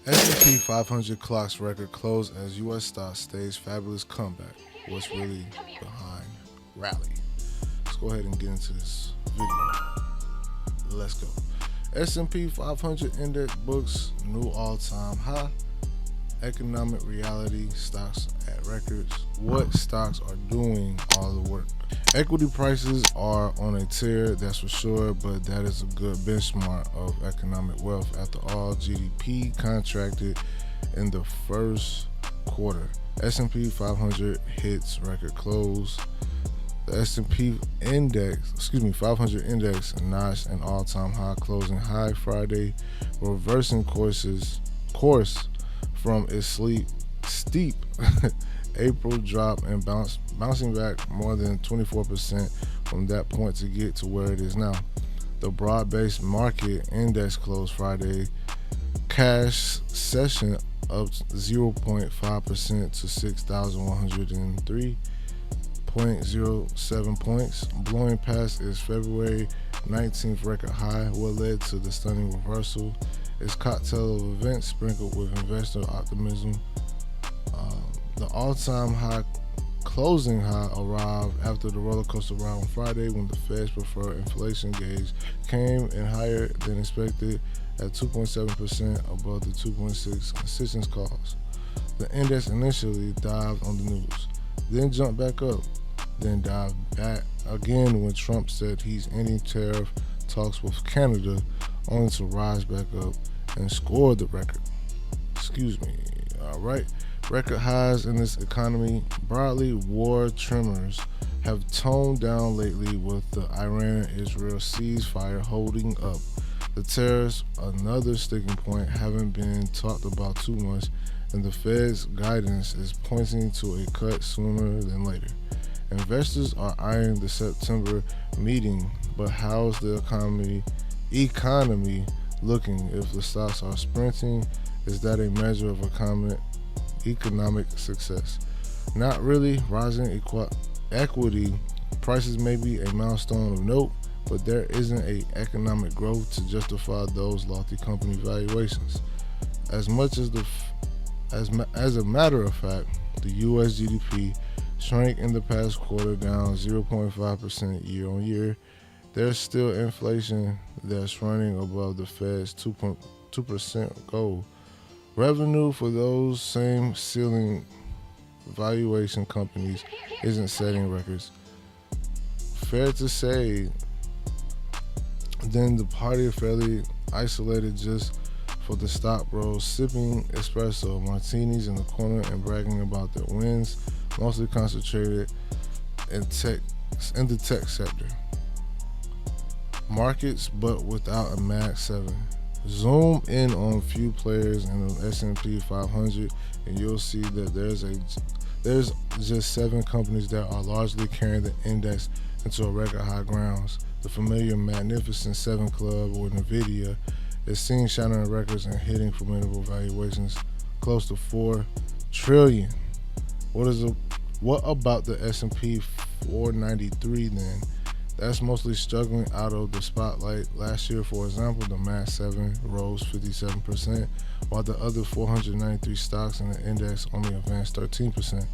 S&P 500 clocks record close as U.S. stock stays fabulous comeback. What's really behind rally? Let's go ahead and get into this video. Let's go. S&P 500 index books new all-time high. Economic reality, stocks at records. What stocks are doing all the work? Equity prices are on a tear, that's for sure, but that is a good benchmark of economic wealth. After all, GDP contracted in the first quarter. S&P 500 hits record close. The S&P 500 index notched an all-time high, closing high Friday, reversing course from its steep April drop and bouncing back more than 24% from that point to get to where it is now. The broad-based market index closed Friday, cash session up 0.5% to 6,103.07 points, blowing past its February 19th record high. What led to the stunning reversal is cocktail of events sprinkled with investor optimism. The all-time high closing high arrived after the roller coaster ride on Friday when the Fed's preferred inflation gauge came in higher than expected at 2.7% above the 2.6 consensus calls. The index initially dived on the news, then jumped back up, then dived back again when Trump said he's ending tariff talks with Canada, only to rise back up and score the record. All right. Record highs in this economy. Broadly, war tremors have toned down lately with the Iran-Israel ceasefire holding up. The tariffs, another sticking point, haven't been talked about too much, and the Fed's guidance is pointing to a cut sooner than later. Investors are eyeing the September meeting, but how's the economy looking? If the stocks are sprinting, is that a measure of economic success? Not really. Rising equity prices may be a milestone of note, but there isn't a economic growth to justify those lofty company valuations. As a matter of fact, the U.S. GDP shrank in the past quarter, down 0.5% year on year. There's still inflation that's running above the Fed's 2% goal. Revenue for those same ceiling valuation companies isn't setting records. Fair to say, then the party fairly isolated just for the stock bros sipping espresso martinis in the corner and bragging about their wins, mostly concentrated in the tech sector. Markets, but without a Mag 7. Zoom in on few players in the S&P 500, and you'll see that there's just 7 companies that are largely carrying the index into a record high grounds. The familiar Magnificent Seven Club, or Nvidia, is seen shattering records and hitting formidable valuations close to $4 trillion. What about the S&P 493 then? That's mostly struggling out of the spotlight. Last year, for example, the Mag 7 rose 57%, while the other 493 stocks in the index only advanced 13%.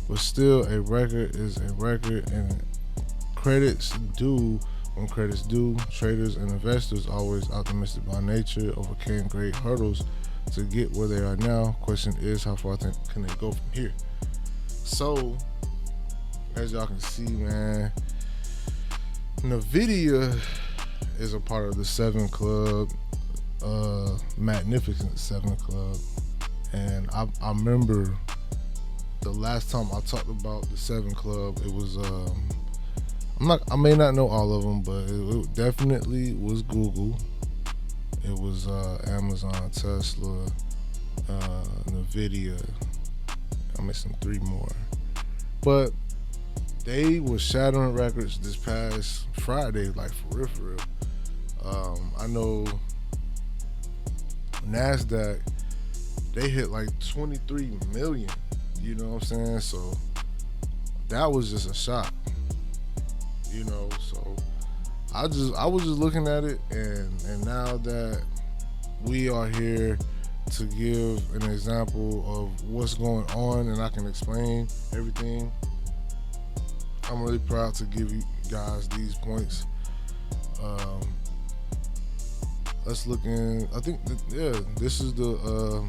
But still, a record is a record, and credits due when credits due. Traders and investors, always optimistic by nature, overcame great hurdles to get where they are now. Question is, how far can they go from here? So, as y'all can see, man, Nvidia is a part of the Seven Club, Magnificent Seven Club, and I remember the last time I talked about the Seven Club, it was I may not know all of them, but it definitely was Google, it was Amazon, Tesla, Nvidia. I'm missing 3 more, but they were shattering records this past Friday, like for real. I know NASDAQ, they hit like 23 million, you know what I'm saying? So that was just a shock, so I was just looking at it, and now that we are here to give an example of what's going on and I can explain everything. I'm really proud to give you guys these points. Let's look in. I think this is the.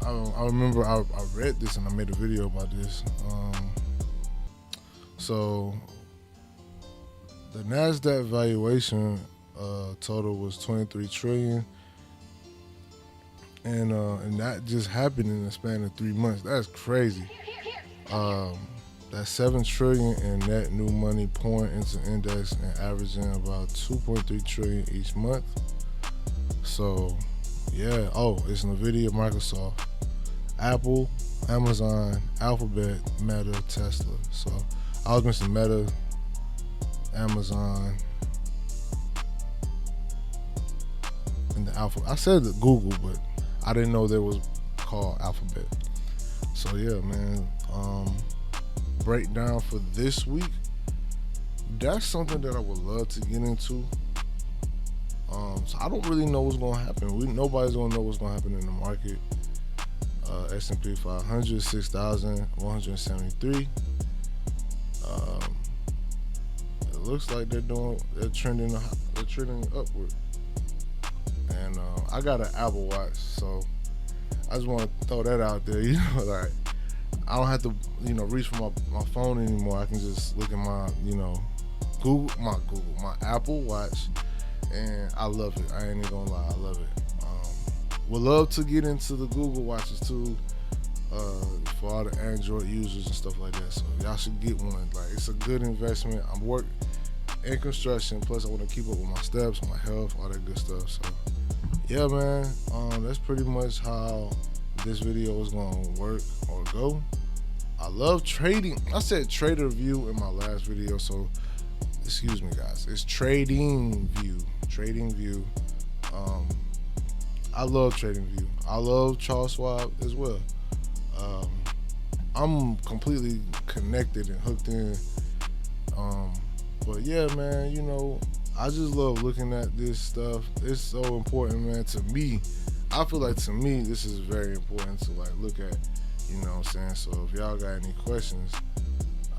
I remember I read this and I made a video about this. So the NASDAQ valuation total was 23 trillion, and that just happened in the span of 3 months. That's crazy. That's 7 trillion in net new money pouring into index and averaging about 2.3 trillion each month. So yeah, it's NVIDIA, Microsoft, Apple, Amazon, Alphabet, Meta, Tesla. So I was missing Meta, Amazon, and the Alphabet. I said the Google, but I didn't know there was called Alphabet. So yeah, man. Breakdown for this week. That's something that I would love to get into. So I don't really know what's gonna happen. Nobody's gonna know what's gonna happen in the market. S&P 500, 6,173. It looks like they're trending upward. And I got an Apple Watch, so I just want to throw that out there. Like I don't have to, reach for my phone anymore. I can just look at my, my Apple Watch, and I love it. I ain't even gonna lie, I love it. Would love to get into the Google Watches too, for all the Android users and stuff like that. So y'all should get one. Like it's a good investment. I'm working in construction, plus I want to keep up with my steps, my health, all that good stuff. So yeah, man, that's pretty much how this video is gonna work or go. I love trading. I said trader view in my last video, so excuse me guys, it's trading view. I love TradingView. I love Charles Schwab as well. I'm completely connected and hooked in. But yeah, man, I just love looking at this stuff. It's so important, man, to me. I feel like to me, this is very important to look at, you know what I'm saying? So if y'all got any questions,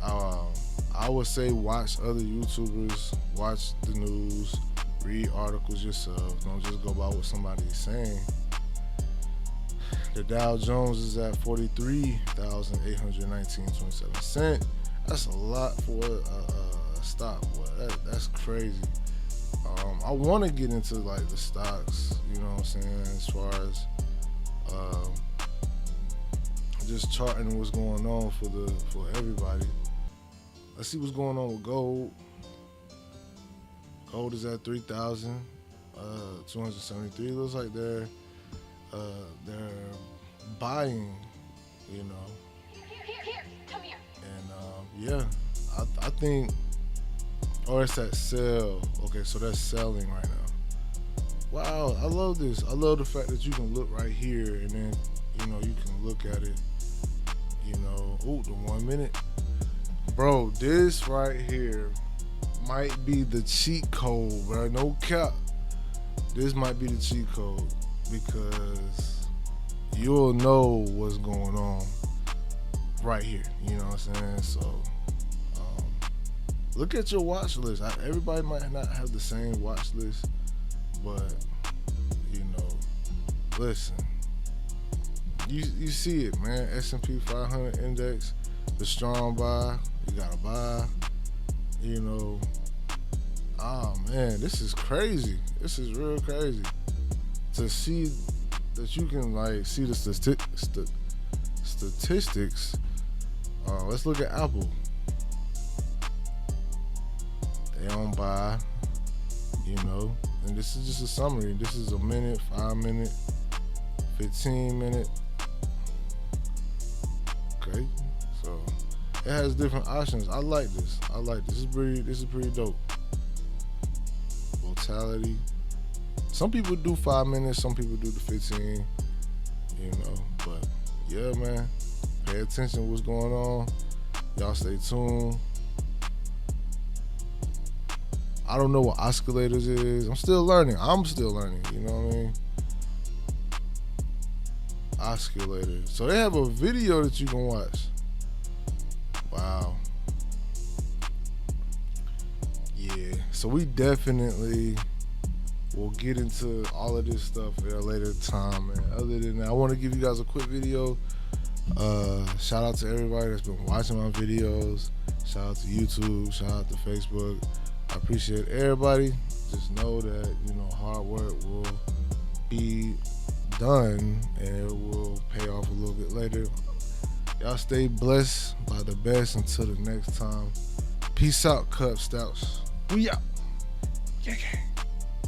I would say watch other YouTubers, watch the news, read articles yourself. Don't just go by what somebody's saying. The Dow Jones is at 43,819.27 cents. That's a lot for a stock. Boy. That's crazy. I want to get into the stocks, you know what I'm saying, as far as just charting what's going on for everybody. Let's see what's going on with gold. Gold is at 3,273. Looks like they're buying, Here, come here. And yeah, I think, it's that sell. Okay, so that's selling right now. Wow, I love this. I love the fact that you can look right here and then, you can look at it, the 1 minute. Bro, this right here might be the cheat code, bro. No cap. This might be the cheat code because you'll know what's going on right here. You know what I'm saying? So look at your watch list. Everybody might not have the same watch list, but listen. You see it, man. S&P 500 index, the strong buy. You gotta buy. Oh man, this is crazy. This is real crazy to see that you can see the statistics. Let's look at Apple. They don't buy, and this is just a summary. This is a minute, 5 minute, 15 minute. Okay, so it has different options. I like this. This is pretty dope. Volatility. Some people do 5 minutes, some people do the 15, but yeah, man, pay attention to what's going on. Y'all stay tuned. I don't know what oscillators is. I'm still learning, you know what I mean? osculator. So they have a video that you can watch. Wow. Yeah. So we definitely will get into all of this stuff at a later time. And other than that, I want to give you guys a quick video. Shout out to everybody that's been watching my videos. Shout out to YouTube. Shout out to Facebook. I appreciate everybody. Just know that, you know, hard work will be done and it will pay off a little bit later. Y'all stay blessed by the best until the next time. Peace out, Cub Stouts. We out. Yeah.